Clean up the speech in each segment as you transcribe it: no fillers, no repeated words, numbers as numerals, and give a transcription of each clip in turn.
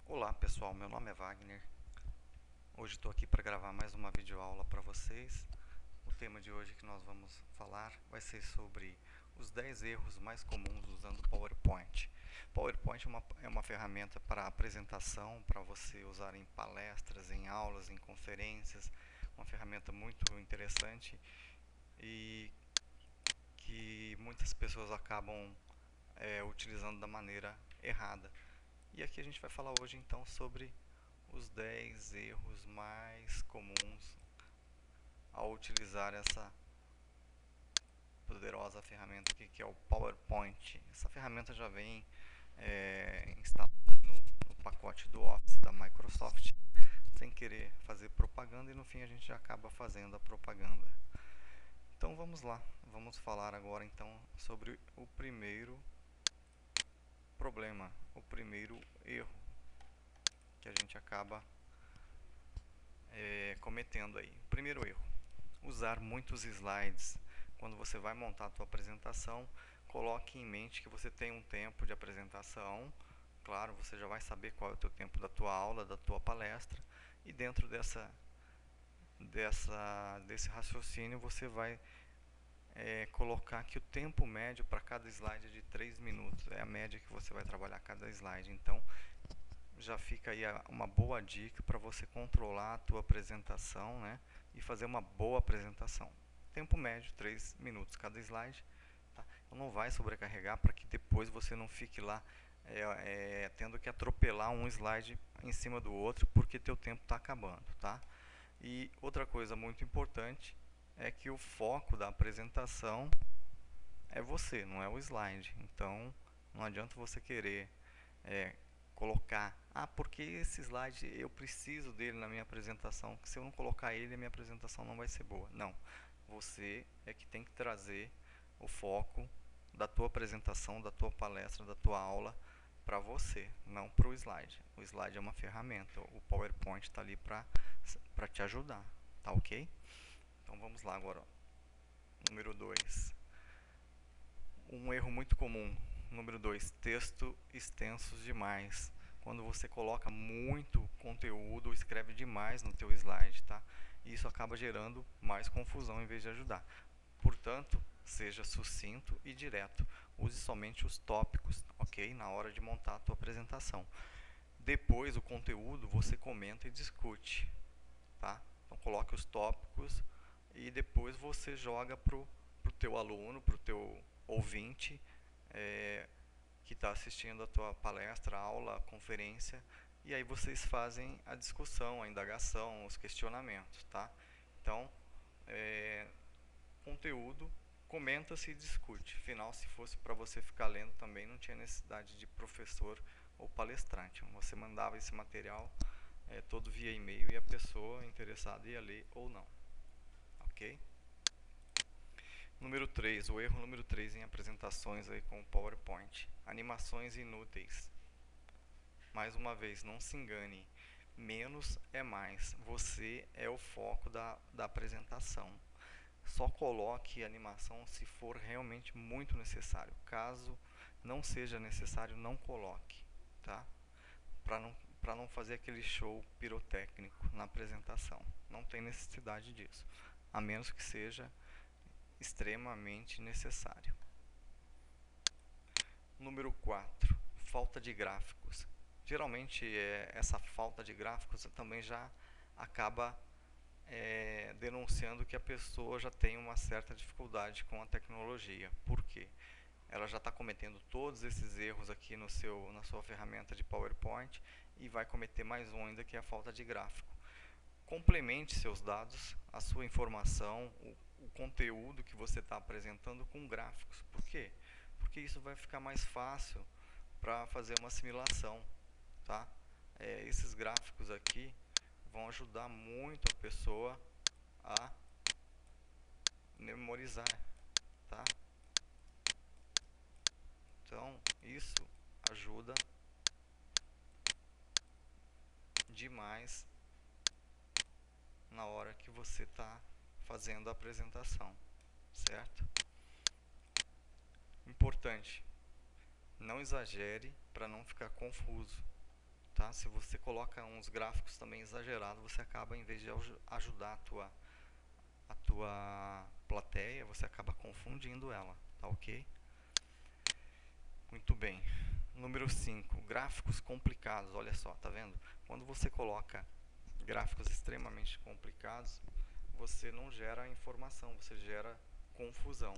Olá pessoal, meu nome é Wagner. Hoje estou aqui para gravar mais uma videoaula para vocês. O tema de hoje que nós vamos falar vai ser sobre os 10 erros mais comuns usando o PowerPoint. PowerPoint é uma ferramenta para apresentação, para você usar em palestras, em aulas, em conferências. Uma ferramenta muito interessante e que muitas pessoas acabam utilizando da maneira errada. E aqui a gente vai falar hoje então sobre os 10 erros mais comuns ao utilizar essa poderosa ferramenta aqui, que é o PowerPoint. Essa ferramenta já vem instalada no pacote do Office da Microsoft, sem querer fazer propaganda, e no fim a gente já acaba fazendo a propaganda. Então vamos lá, vamos falar agora então sobre o primeiro problema, o primeiro erro que a gente acaba cometendo aí. Primeiro erro: usar muitos slides. Quando você vai montar a tua apresentação, coloque em mente que você tem um tempo de apresentação. Claro, você já vai saber qual é o teu tempo da tua aula, da tua palestra, e dentro desse raciocínio você vai colocar que o tempo médio para cada slide é de 3 minutos. É a média que você vai trabalhar cada slide. Então, já fica aí uma boa dica para você controlar a tua apresentação, né, e fazer uma boa apresentação. Tempo médio, 3 minutos cada slide. Tá? Então não vai sobrecarregar para que depois você não fique lá tendo que atropelar um slide em cima do outro porque teu tempo está acabando. Tá? E outra coisa muito importante é que o foco da apresentação é você, não é o slide. Então não adianta você querer colocar, porque esse slide eu preciso dele na minha apresentação, que se eu não colocar ele a minha apresentação não vai ser boa. Não, você é que tem que trazer o foco da tua apresentação, da tua palestra, da tua aula para você, não para o slide. O slide é uma ferramenta, o PowerPoint está ali para te ajudar, tá ok? Então vamos lá agora, ó. Número 2. Um erro muito comum. Número 2, texto extensos demais. Quando você coloca muito conteúdo ou escreve demais no teu slide, tá? Isso acaba gerando mais confusão em vez de ajudar. Portanto, seja sucinto e direto. Use somente os tópicos, ok? Na hora de montar a tua apresentação. Depois, o conteúdo você comenta e discute, tá? Então, coloque os tópicos e depois você joga pro teu aluno, pro teu ouvinte, que está assistindo a tua palestra, aula, conferência, e aí vocês fazem a discussão, a indagação, os questionamentos, tá? Então, conteúdo, comenta-se e discute. Afinal, se fosse para você ficar lendo também, não tinha necessidade de professor ou palestrante. Você mandava esse material todo via e-mail e a pessoa interessada ia ler ou não. Ok? Número 3, o erro número 3 em apresentações aí com o PowerPoint. Animações inúteis. Mais uma vez, não se engane. Menos é mais. Você é o foco da apresentação. Só coloque animação se for realmente muito necessário. Caso não seja necessário, não coloque, tá? Para não fazer aquele show pirotécnico na apresentação. Não tem necessidade disso, a menos que seja extremamente necessário. Número 4, falta de gráficos. Geralmente essa falta de gráficos também já acaba denunciando que a pessoa já tem uma certa dificuldade com a tecnologia. Por quê? Ela já está cometendo todos esses erros aqui na sua ferramenta de PowerPoint e vai cometer mais um ainda, que é a falta de gráfico. Complemente seus dados, a sua informação, o conteúdo que você está apresentando com gráficos. Por quê? Porque isso vai ficar mais fácil para fazer uma assimilação, tá? Esses gráficos aqui vão ajudar muito a pessoa a memorizar, tá? Então, isso ajuda demais na hora que você está fazendo a apresentação, certo? Importante, não exagere para não ficar confuso, tá? Se você coloca uns gráficos também exagerados, você acaba, em vez de ajudar a tua plateia, você acaba confundindo ela, tá ok? Muito bem. Número 5, gráficos complicados. Olha só, tá vendo? Quando você coloca gráficos extremamente complicados, você não gera informação, você gera confusão.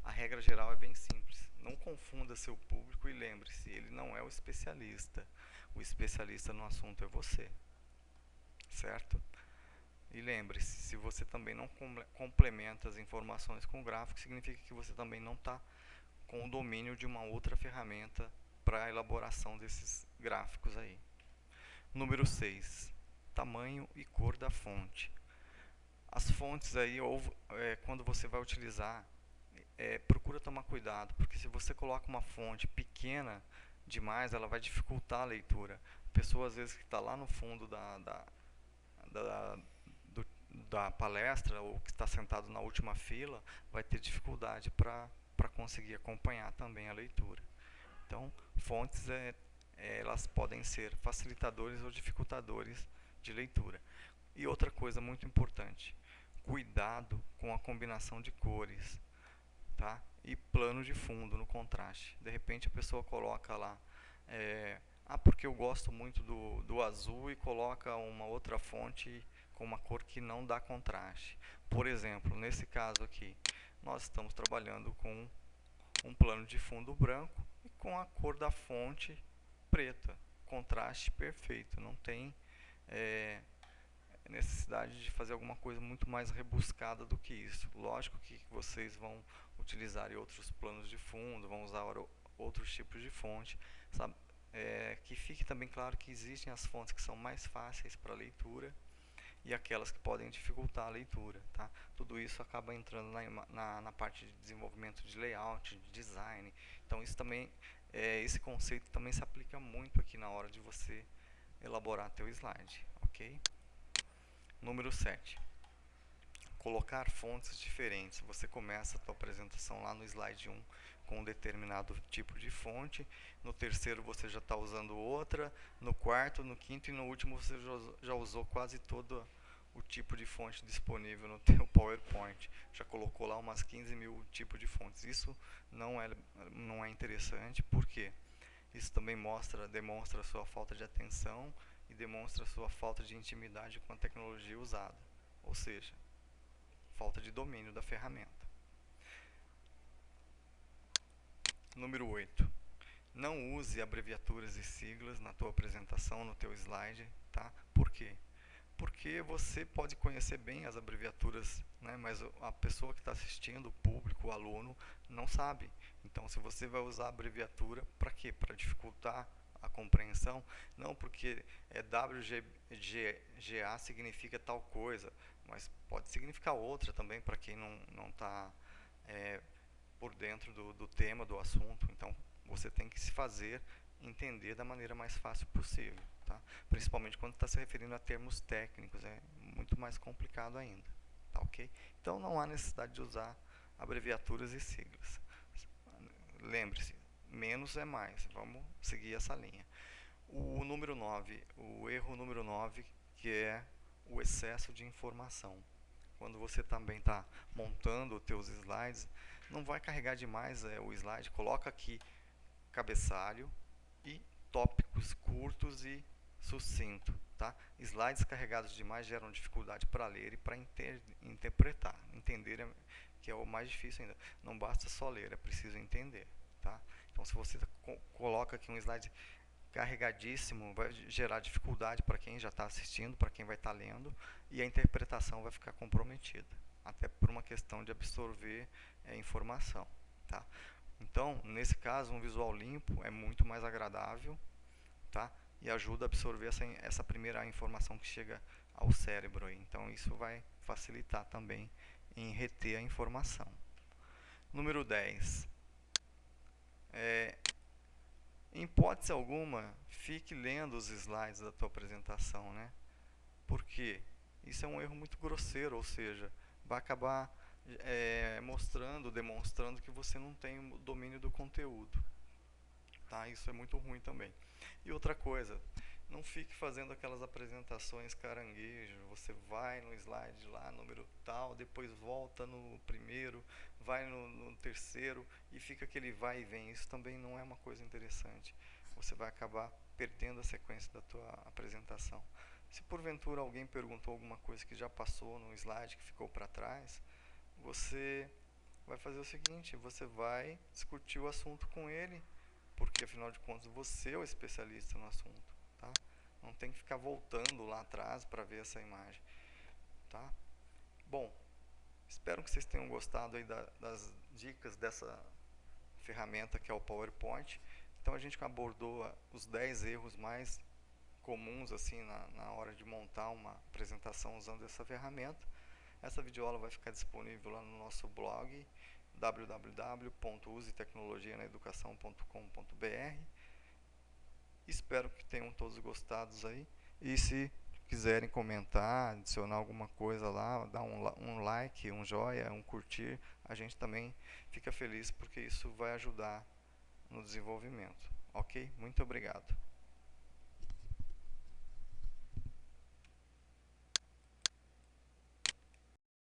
A regra geral é bem simples. Não confunda seu público e lembre-se, ele não é o especialista. O especialista no assunto é você, certo? E lembre-se, se você também não complementa as informações com gráficos, significa que você também não está com o domínio de uma outra ferramenta para a elaboração desses gráficos aí. Número 6, tamanho e cor da fonte. As fontes aí, quando você vai utilizar, procura tomar cuidado, porque se você coloca uma fonte pequena demais, ela vai dificultar a leitura. A pessoa às vezes que está lá no fundo da, da palestra ou que está sentado na última fila vai ter dificuldade para conseguir acompanhar também a leitura. Então, fontes elas podem ser facilitadores ou dificultadores de leitura. E outra coisa muito importante, cuidado com a combinação de cores, tá? E plano de fundo no contraste. De repente a pessoa coloca lá, porque eu gosto muito do azul, e coloca uma outra fonte com uma cor que não dá contraste. Por exemplo, nesse caso aqui, nós estamos trabalhando com um plano de fundo branco e com a cor da fonte preta. Contraste perfeito, não tem necessidade de fazer alguma coisa muito mais rebuscada do que isso. Lógico que vocês vão utilizar outros planos de fundo, vão usar outros tipos de fonte, sabe? Que fique também claro que existem as fontes que são mais fáceis para leitura e aquelas que podem dificultar a leitura, tá? Tudo isso acaba entrando na parte de desenvolvimento de layout, de design. Então isso também, esse conceito também se aplica muito aqui na hora de você elaborar teu slide, ok? Número 7. Colocar fontes diferentes. Você começa a tua apresentação lá no slide 1 com um determinado tipo de fonte, no terceiro você já está usando outra, no quarto, no quinto e no último você já usou quase todo o tipo de fonte disponível no teu PowerPoint. Já colocou lá umas 15 mil tipos de fontes. Isso não é interessante, porque isso também demonstra a sua falta de atenção e demonstra a sua falta de intimidade com a tecnologia usada, ou seja, falta de domínio da ferramenta. Número 8. Não use abreviaturas e siglas na tua apresentação, no teu slide, tá? Por quê? Porque você pode conhecer bem as abreviaturas, né, mas a pessoa que está assistindo, o público, o aluno, não sabe. Então, se você vai usar abreviatura, para quê? Para dificultar a compreensão? Não, porque WGA significa tal coisa, mas pode significar outra também para quem não está por dentro do tema, do assunto. Então, você tem que se fazer entender da maneira mais fácil possível, tá? Principalmente quando está se referindo a termos técnicos, é muito mais complicado ainda, tá ok? Então não há necessidade de usar abreviaturas e siglas. Lembre-se, menos é mais, vamos seguir essa linha. O número 9, o erro número 9, que é o excesso de informação. Quando você também está montando os teus slides, não vai carregar demais o slide, coloca aqui cabeçalho e tópicos curtos e sucinto, tá? Slides carregados demais geram dificuldade para ler e para interpretar. Entender que é o mais difícil ainda. Não basta só ler, é preciso entender, tá? Então, se você coloca aqui um slide carregadíssimo, vai gerar dificuldade para quem já está assistindo, para quem vai estar lendo, e a interpretação vai ficar comprometida, até por uma questão de absorver informação, tá? Então, nesse caso, um visual limpo é muito mais agradável, tá? E ajuda a absorver essa primeira informação que chega ao cérebro aí. Então, isso vai facilitar também em reter a informação. Número 10. Em hipótese alguma, fique lendo os slides da tua apresentação, né? Por quê? Isso é um erro muito grosseiro, ou seja, vai acabar demonstrando que você não tem o domínio do conteúdo, tá? Isso é muito ruim também. E outra coisa, Não fique fazendo aquelas apresentações caranguejo. Você vai no slide lá, número tal, depois volta no primeiro, vai no terceiro e fica aquele vai e vem. Isso também não é uma coisa interessante. Você vai acabar perdendo a sequência da tua apresentação. Se porventura alguém perguntou alguma coisa que já passou no slide, que ficou para trás, você vai fazer o seguinte, você vai discutir o assunto com ele, porque afinal de contas você é o especialista no assunto, tá? Não tem que ficar voltando lá atrás para ver essa imagem, tá? Bom, espero que vocês tenham gostado aí das dicas dessa ferramenta que é o PowerPoint. Então a gente abordou os 10 erros mais comuns assim na hora de montar uma apresentação usando essa ferramenta. Essa videoaula vai ficar disponível lá no nosso blog www.usetecnologianaeducação.com.br. Espero que tenham todos gostados aí. E se quiserem comentar, adicionar alguma coisa lá, dar um like, um joia, um curtir, a gente também fica feliz porque isso vai ajudar no desenvolvimento. Ok? Muito obrigado.